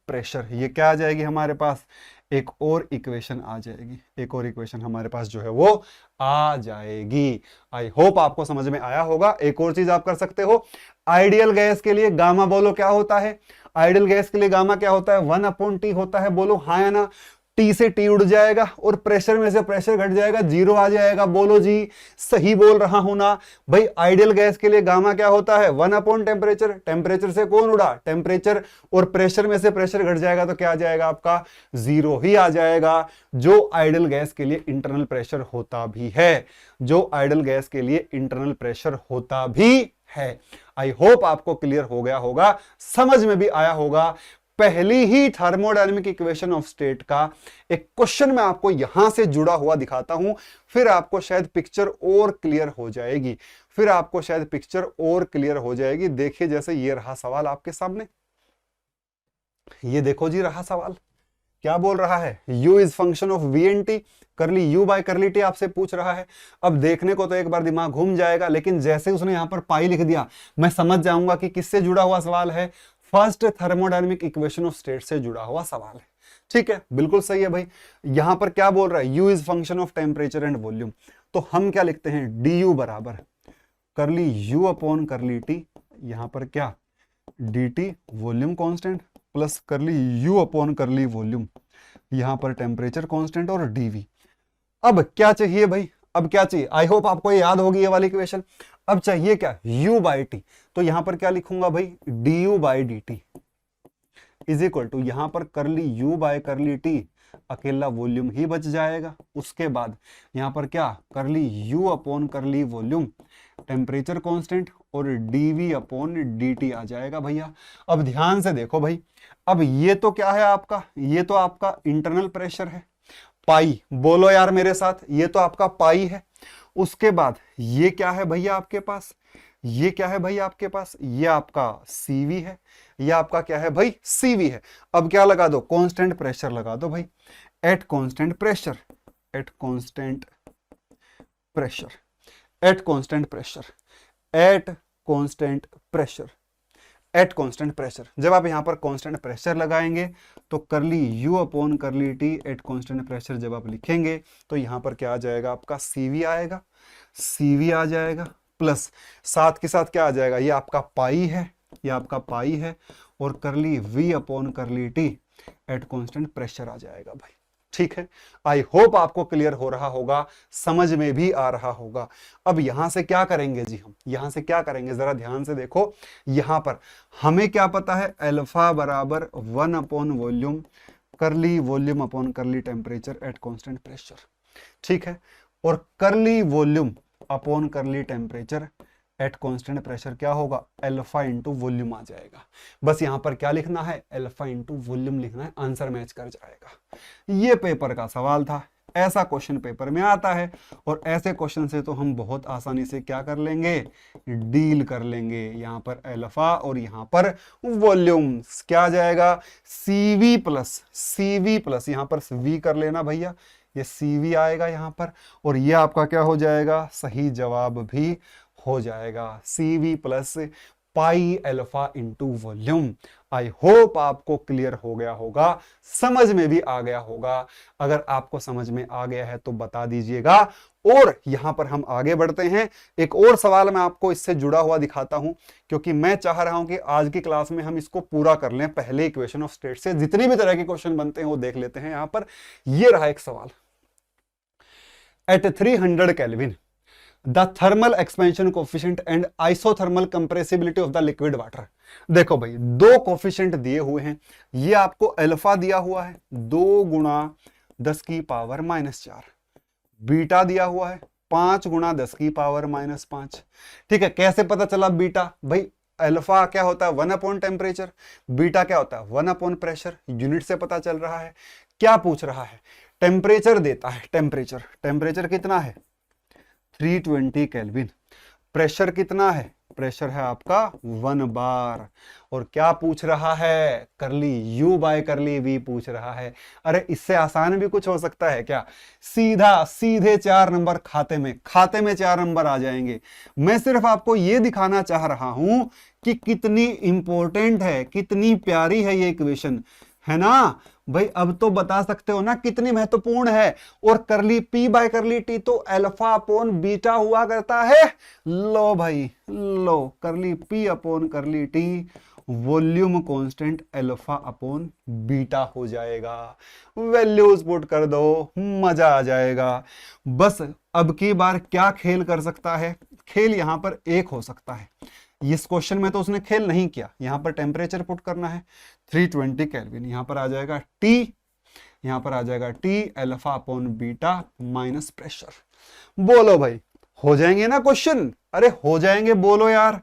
pressure. ये क्या आ जाएगी हमारे पास, एक और इक्वेशन आ जाएगी, एक और इक्वेशन हमारे पास जो है वो आ जाएगी। आई होप आपको समझ में आया होगा। एक और चीज आप कर सकते हो, आइडियल गैस के लिए गामा बोलो क्या होता है, आइडियल गैस के लिए गामा क्या होता है, 1/T होता है। बोलो हाँ या ना, T से T उड़ जाएगा और प्रेशर में से प्रेशर घट जाएगा, 0 आ जाएगा। बोलो जी सही बोल रहा हूं ना भाई। आइडियल गैस के लिए गामा क्या होता है, 1/टेम्परेचर। टेम्परेचर से कौन उड़ा, टेम्परेचर, और प्रेशर में से प्रेशर घट जाएगा तो क्या आ जाएगा आपका, 0 ही आ जाएगा। जो आइडियल गैस के लिए इंटरनल प्रेशर होता भी है, जो आइडियल गैस के लिए इंटरनल प्रेशर होता भी है। आई होप आपको क्लियर हो गया होगा, समझ में भी आया होगा। पहली ही थर्मोडायनेमिक इक्वेशन ऑफ स्टेट का एक क्वेश्चन मैं आपको यहां से जुड़ा हुआ दिखाता हूं, फिर आपको शायद पिक्चर और क्लियर हो जाएगी, फिर आपको शायद पिक्चर और क्लियर हो जाएगी। देखिए जैसे ये रहा सवाल आपके सामने, ये देखो जी रहा सवाल, क्या बोल रहा है, u is function of v and T, करली u बाय करली t आपसे पूछ रहा है। अब देखने को तो एक बार दिमाग घूम जाएगा, लेकिन जैसे उसने यहां पर पाई लिख दिया मैं समझ जाऊंगा कि किससे जुड़ा हुआ सवाल है, first thermodynamic equation of state से जुड़ा हुआ सवाल है। ठीक है, बिल्कुल सही है भाई। यहां पर क्या बोल रहा है, u is function of temperature and volume, तो हम क्या लिखते हैं, du बराबर करली u अपॉन करली t, यहां पर क्या dt वॉल्यूम कांस्टेंट प्लस करली u अपॉन करली वॉल्यूम, यहां पर टेम्परेचर कांस्टेंट और dv। अब क्या चाहिए भाई, अब क्या चाहिए, आई होप आपको ये याद होगी ये वाली इक्वेशन। अब चाहिए क्या, u बाई टी, तो यहां पर क्या लिखूंगा भाई, du by D T is equal to, यहां पर curly u by curly t, अकेला वॉल्यूम ही बच जाएगा। उसके बाद यहां पर क्या, curly u upon curly volume temperature constant और dv अपॉन dt आ जाएगा भैया। अब ध्यान से देखो भाई, अब ये तो क्या है आपका, ये तो आपका इंटरनल प्रेशर है, पाई, बोलो यार मेरे साथ, ये तो आपका पाई है। उसके बाद ये क्या है भैया आपके पास, ये क्या है भाई आपके पास, ये आपका CV है, ये आपका क्या है भाई, CV है। अब क्या लगा दो, कांस्टेंट प्रेशर लगा दो भाई, at constant pressure, at constant pressure, at constant pressure, at constant pressure, at constant pressure. जब आप यहां पर कांस्टेंट प्रेशर लगाएंगे तो करली u upon curly t at constant pressure जब आप लिखेंगे तो यहां पर क्या आ जाएगा आपका, CV आएगा, CV आ जाएगा, प्लस साथ के साथ क्या आ जाएगा, ये आपका पाई है, ये आपका पाई है, और करली v upon curly t at constant pressure आ जाएगा भाई। ठीक है, आई होप आपको क्लियर हो रहा होगा, समझ में भी आ रहा होगा। अब यहां से क्या करेंगे जी, हम यहां से क्या करेंगे, जरा ध्यान से देखो। यहां पर हमें क्या पता है, अल्फा बराबर 1 अपॉन वॉल्यूम करली वॉल्यूम अपॉन करली टेम्परेचर एट कांस्टेंट प्रेशर। ठीक है, और करली वॉल्यूम अपॉन करली टेम्परेचर एट कांस्टेंट प्रेशर क्या होगा, अल्फा इंटू वॉल्यूम आ जाएगा। बस यहां पर क्या लिखना है, अल्फा इंटू वॉल्यूम लिखना है, आंसर मैच कर जाएगा। ये पेपर का सवाल था, ऐसा क्वेश्चन पेपर में आता है, और ऐसे क्वेश्चन से तो हम बहुत आसानी से क्या कर लेंगे, डील कर लेंगे। यहां पर अल्फा और यहां पर वॉल्यूम क्या आ जाएगा, CV प्लस यहां पर V कर लेना भैया, ये CV आएगा यहां पर, और ये आपका क्या हो जाएगा, सही जवाब भी हो जाएगा, CV plus pi alpha into volume. आई होप आपको क्लियर हो गया होगा, समझ में भी आ गया होगा। अगर आपको समझ में आ गया है तो बता दीजिएगा, और यहां पर हम आगे बढ़ते हैं। एक और सवाल मैं आपको इससे जुड़ा हुआ दिखाता हूं, क्योंकि मैं चाह रहा हूं कि आज की क्लास में हम इसको पूरा कर लें। पहले इक्वेशन ऑफ स्टेट से जितनी भी तरह के क्वेश्चन बनते हैं वो देख लेते हैं। यहां पर ये रहा एक सवाल, at 300 kelvin the thermal expansion coefficient and isothermal compressibility of the liquid water. देखो भाई, दो कोफिशिएंट दिए हुए हैं, ये आपको अल्फा दिया हुआ है 2 गुणा 10 की पावर -4, बीटा दिया हुआ है 5 गुणा 10 की पावर -5। ठीक है, कैसे पता चला बीटा? भाई अल्फा क्या होता है 1 अपॉन टेम्परेचर, बीटा क्या होता है 1 अपॉन प्रेशर, यूनिट से पता चल रहा है। क्या पूछ रहा है? टेम्परेचर देता है, टेम्परेचर, टेम्परेचर कितना है 320 केल्विन। प्रेशर कितना है? प्रेशर है आपका 1 बार। और क्या पूछ रहा है? करली यू बाय करली वी पूछ रहा है। अरे इससे आसान भी कुछ हो सकता है क्या? सीधे 4 नंबर खाते में 4 नंबर आ जाएंगे। मैं सिर्फ आपको यह दिखाना चाह रहा हूं कि कितनी इंपॉर्टेंट है, कितनी प्यारी है ये इक्वेशन, है ना भाई? अब तो बता सकते हो ना कितनी महत्वपूर्ण है। और करली पी बाय करली टी तो अल्फा अपॉन बीटा हुआ करता है। लो भाई लो, करली P upon curly T volume constant alpha upon beta हो जाएगा। वैल्यूज पुट कर दो, मजा आ जाएगा। बस अब की बार क्या खेल कर सकता है? खेल यहां पर एक हो सकता है। इस क्वेश्चन में तो उसने खेल नहीं किया, यहां पर टेम्परेचर पुट करना है 320 केल्विन, यहां पर आ जाएगा टी, यहां पर आ जाएगा T alpha upon beta minus pressure. बोलो भाई, हो जाएंगे ना क्वेश्चन? अरे हो जाएंगे, बोलो यार।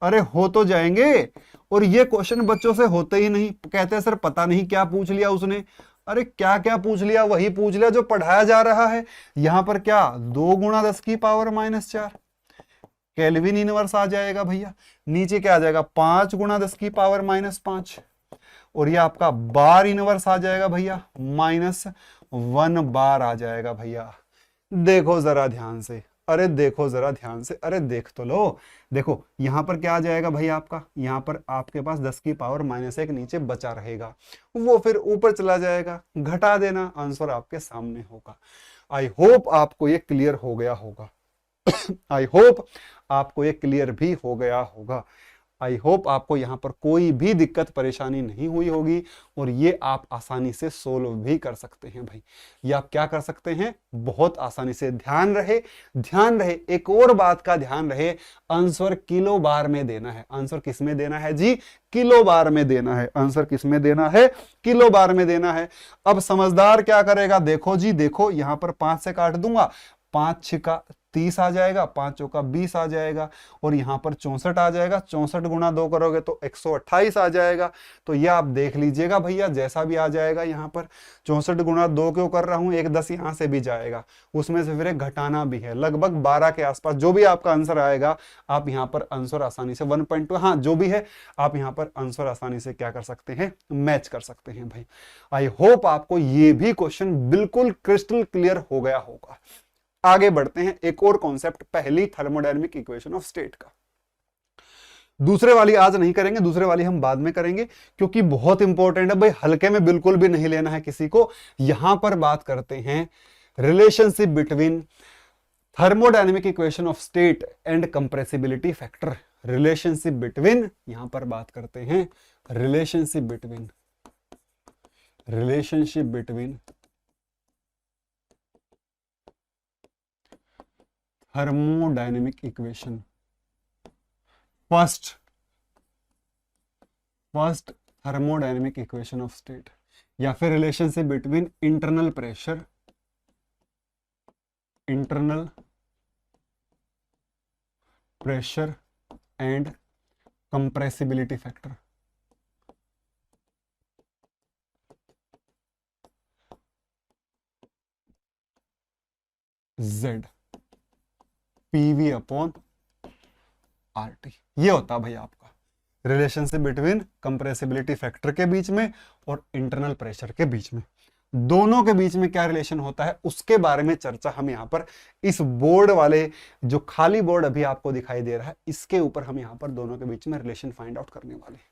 अरे हो तो जाएंगे। और ये क्वेश्चन बच्चों से होते ही नहीं, कहते हैं सर पता नहीं क्या पूछ लिया उसने। अरे क्या क्या पूछ लिया? वही पूछ लिया जो पढ़ाया जा रहा है। यहां पर क्या 2 गुणा 10 की पावर -4 केल्विन इनवर्स आ जाएगा भैया। नीचे क्या आ जाएगा 5 गुणा 10 की पावर -5, और ये आपका बार इनवर्स आ जाएगा भैया -1 बार आ जाएगा भैया। देखो जरा ध्यान से, अरे देखो जरा ध्यान से, अरे देख तो लो। देखो यहां पर क्या आ जाएगा भाई आपका, यहां पर आपके पास 10 की पावर -1 नीचे बचा रहेगा, वो फिर ऊपर चला जाएगा, घटा देना, आंसर आपके सामने होगा। आई होप आपको ये क्लियर हो गया होगा। आई होप आपको ये क्लियर भी हो गया होगा। आई होप आपको यहां पर कोई भी दिक्कत परेशानी नहीं हुई होगी, और ये आप आसानी से सोल्व भी कर सकते हैं भाई। ये आप क्या कर सकते हैं, बहुत आसानी से। ध्यान रहे, ध्यान रहे, एक और बात का ध्यान रहे, आंसर किलो बार में देना है। आंसर किस में देना है जी? किलो बार में देना है। आंसर किस में देना है? किलो बार में देना है। अब समझदार क्या करेगा? देखो जी देखो, यहां पर 5 से काट दूंगा, 5 6 30 आ जाएगा, 5 चौका 20 आ जाएगा, और यहां पर 64 आ जाएगा। 64 गुणा 2 करोगे तो 128 आ जाएगा। तो ये आप देख लीजिएगा भैया, जैसा भी आ जाएगा। यहां पर 64 गुणा 2 क्यों कर रहा हूं, एक 10 यहां से भी जाएगा, उसमें से फिर एक घटाना भी है, लगभग 12 के आसपास जो भी आपका आंसर आएगा, आप यहां पर आंसर आसानी से 1.2, हाँ जो भी है, आप यहां पर आंसर आसानी से क्या कर सकते हैं, मैच कर सकते हैं भाई। आई होप आपको ये भी क्वेश्चन बिल्कुल क्रिस्टल क्लियर हो गया होगा। आगे बढ़ते हैं, एक और कॉन्सेप्ट, पहली थर्मोडायनेमिक इक्वेशन ऑफ स्टेट का। दूसरे वाली आज नहीं करेंगे, दूसरे वाली हम बाद में करेंगे, क्योंकि बहुत इंपॉर्टेंट है भाई, हल्के में बिल्कुल भी नहीं लेना है किसी को। यहां पर बात करते हैं relationship between thermodynamic equation of state and compressibility factor. Relationship between, यहां पर बात करते हैं relationship between thermodynamic equation, first thermodynamic equation of state, या फिर relationship between internal pressure and compressibility factor. Z PV upon RT, ये होता है भाई आपका रिलेशनशिप बिटवीन कंप्रेसिबिलिटी फैक्टर के बीच में और इंटरनल प्रेशर के बीच में। दोनों के बीच में क्या रिलेशन होता है उसके बारे में चर्चा हम यहां पर इस बोर्ड वाले, जो खाली बोर्ड अभी आपको दिखाई दे रहा है, इसके ऊपर हम यहां पर दोनों के बीच में रिलेशन फाइंड आउट करने वाले हैं।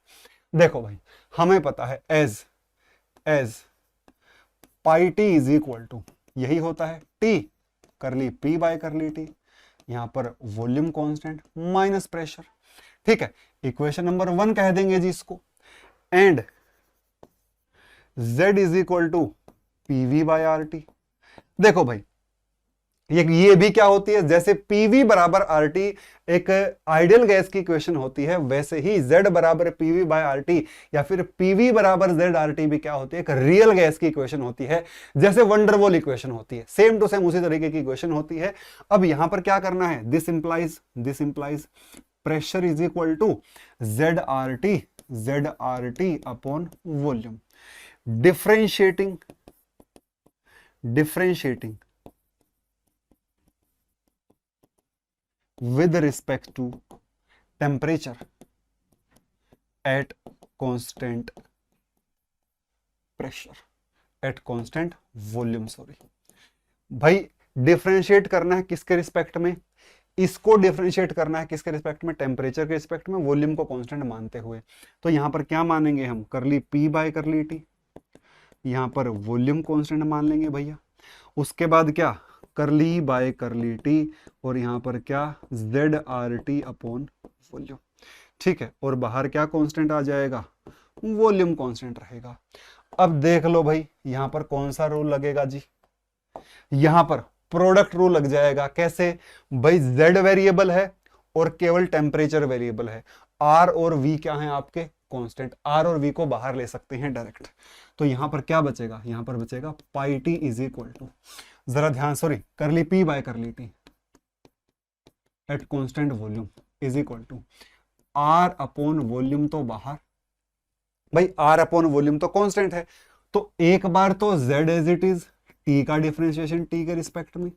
देखो भाई, हमें पता है as pi T is equal to, यही होता है T curly P by curly T, यहां पर वॉल्यूम कांस्टेंट माइनस प्रेशर। ठीक है, इक्वेशन नंबर 1 कह देंगे जी इसको। And Z is equal to PV by R T. देखो भाई ये भी क्या होती है, जैसे पीवी बराबर आर टी एक आइडियल गैस की इक्वेशन होती है, वैसे ही Z बराबर पीवी बाय आर टी या फिर पीवी बराबर Z आर टी भी क्या होती है, एक रियल गैस की इक्वेशन होती है, जैसे वंडरवॉल इक्वेशन होती है, सेम टू सेम उसी तरीके की इक्वेशन होती है। अब यहां पर क्या करना है, this implies pressure is equal to Z R T upon volume. Differentiating with respect to temperature at constant pressure at constant volume, sorry भाई डिफरेंशिएट करना है किसके रिस्पेक्ट में, इसको डिफरेंशिएट करना है किसके रिस्पेक्ट में, टेम्परेचर के रिस्पेक्ट में, वॉल्यूम को कांस्टेंट मानते हुए। तो यहां पर क्या मानेंगे हम, करली पी बाय करली टी, यहां पर वॉल्यूम कांस्टेंट मान लेंगे भैया। उसके बाद क्या, करली बाय करली टी, और यहां पर क्या, Z R T upon volume. ठीक है, और बाहर क्या कांस्टेंट आ जाएगा, वॉल्यूम कांस्टेंट रहेगा। अब देख लो भाई यहां पर कौन सा रूल लगेगा जी, यहां पर प्रोडक्ट रूल लग जाएगा। कैसे भाई, Z वेरिएबल है और केवल टेम्परेचर वेरिएबल है, R और V क्या है आपके कांस्टेंट, R और V को बाहर ले सकते हैं डायरेक्ट। तो यहां पर क्या बचेगा, यहां पर बचेगा pi T is equal to, जरा ध्यान, sorry, curly P by curly T at constant volume is equal to R upon volume, तो बाहर भाई R अपॉन वॉल्यूम तो कांस्टेंट है, तो एक बार तो Z as it is, T का डिफरेंशिएशन T के रिस्पेक्ट में,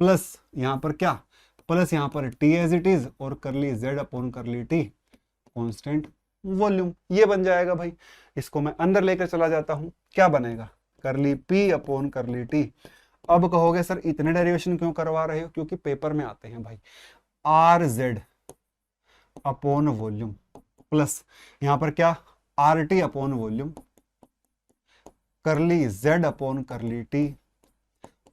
प्लस यहां पर क्या, प्लस यहां पर T एज इट इज, और करली Z upon curly T constant volume. ये बन जाएगा भाई। इसको मैं अंदर लेकर चला जाता हूं, क्या बनेगा, करली P अपॉन करली T। अब कहोगे सर इतने डेरिवेशन क्यों करवा रहे हो, क्योंकि पेपर में आते हैं भाई। R Z upon volume plus यहां पर क्या, R T upon volume, curly Z upon curly T,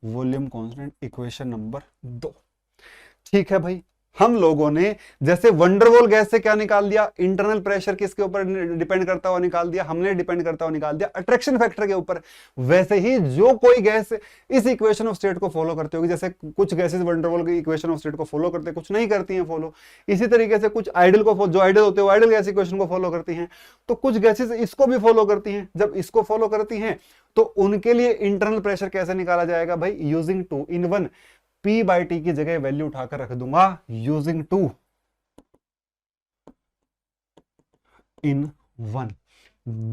volume constant, equation number 2। ठीक है भाई, हम लोगों ने जैसे वंडरवॉल गैस से क्या निकाल दिया, इंटरनल प्रेशर किसके ऊपर डिपेंड करता हुआ निकाल दिया, हमने डिपेंड करता हुआ निकाल दिया अट्रैक्शन फैक्टर के ऊपर। वैसे ही जो कोई गैस इस इक्वेशन ऑफ स्टेट को फॉलो करते होगी, जैसे कुछ गैसेस वंडरवॉल की इक्वेशन ऑफ स्टेट को फॉलो करते हैं, कुछ नहीं करती हैं फॉलो, इसी तरीके से कुछ आइडल को, जो आइडल होते हैं वो आइडल गैस इक्वेशन को फॉलो करती हैं, तो कुछ गैसेस इसको भी फॉलो करती हैं। जब इसको फॉलो करती हैं तो उनके लिए इंटरनल प्रेशर कैसे निकाला जाएगा भाई, using 2 in 1, P by T की जगह वैल्यू उठाकर रख दूंगा यूजिंग 2 in 1।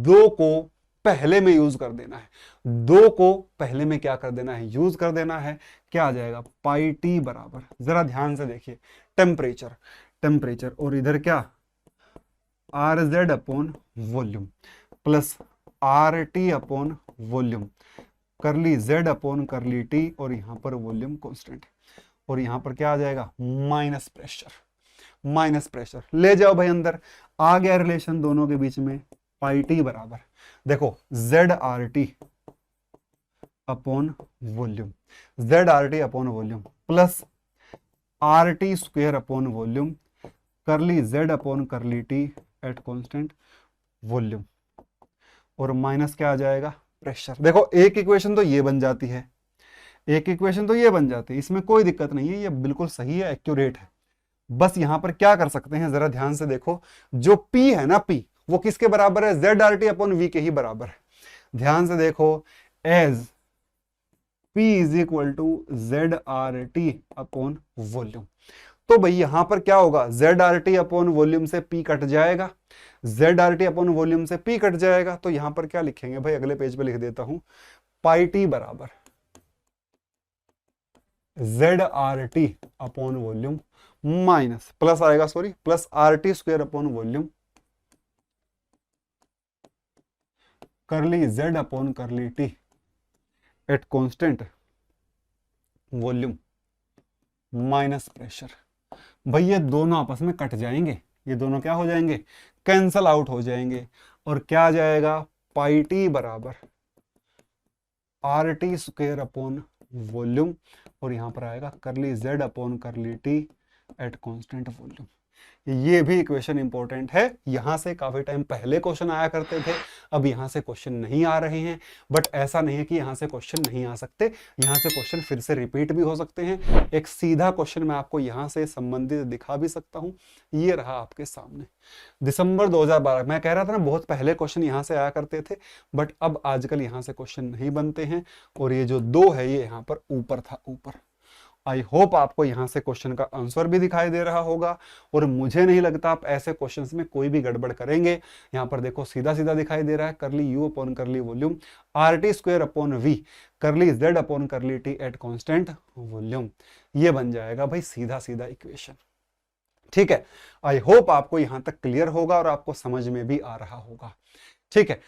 2 को पहले में यूज कर देना है, 2 को पहले में क्या कर देना है, यूज कर देना है। क्या आ जाएगा, पाई टी बराबर, जरा ध्यान से देखिए, टेम्परेचर और इधर क्या, are Z upon volume plus R T upon volume, curly Z upon curly T, और यहां पर वॉल्यूम कांस्टेंट, और यहां पर क्या आ जाएगा, माइनस प्रेशर। ले जाओ भाई अंदर, आ गया रिलेशन दोनों के बीच में, पाई टी बराबर, देखो Z R T upon volume, plus R T square upon volume, curly Z upon curly T at constant volume, और माइनस क्या आ जाएगा, प्रेशर। देखो एक इक्वेशन तो ये बन जाती है, इसमें कोई दिक्कत नहीं है, ये बिल्कुल सही है, एक्यूरेट है। बस यहां पर क्या कर सकते हैं, जरा ध्यान से देखो, जो P है ना, P वो किसके बराबर है, Z R T upon V के ही बराबर है। ध्यान से देखो, as P is equal to Z R T upon volume, तो भाई यहां पर क्या होगा, Z R T upon volume से P कट जाएगा, तो यहां पर क्या लिखेंगे भाई, अगले पेज पे लिख देता हूं, पाई टी बराबर Z R T upon volume minus, plus आएगा, sorry, plus R T square upon volume, curly Z upon curly T at constant volume minus pressure. भाई ये दोनों आपस में कट जाएंगे, ये दोनों क्या हो जाएंगे, कैंसल आउट हो जाएंगे, और क्या आ जाएगा, पाई टी बराबर are T square upon volume, और यहां पर आएगा करली z upon curly t at constant volume. ये भी इक्वेशन इंपॉर्टेंट है, यहां से काफी टाइम पहले क्वेश्चन आया करते थे, अब यहां से क्वेश्चन नहीं आ रहे हैं। बट ऐसा नहीं है कि यहां से क्वेश्चन नहीं आ सकते, यहां से क्वेश्चन फिर से रिपीट भी हो सकते हैं। एक सीधा क्वेश्चन मैं आपको यहां से संबंधित दिखा भी सकता हूं, ये रहा आपके सामने। दिसंबर 2012, मैं कह रहा था ना बहुत पहले क्वेश्चन यहां से आया करते थे, बट अब आजकल यहां से क्वेश्चन नहीं बनते हैं। और ये जो 2 है ये यहां पर ऊपर था, ऊपर। आई होप आपको यहां से क्वेश्चन का आंसर भी दिखाई दे रहा होगा, और मुझे नहीं लगता आप ऐसे क्वेश्चंस में कोई भी गड़बड़ करेंगे। यहां पर देखो सीधा सीधा दिखाई दे रहा है, curly U upon curly volume RT square upon V curly z upon curly t at constant volume. ये बन जाएगा भाई सीधा सीधा इक्वेशन। ठीक है, आई होप आपको यहां तक क्लियर होगा और आपको समझ में भी आ रहा होगा। ठीक है,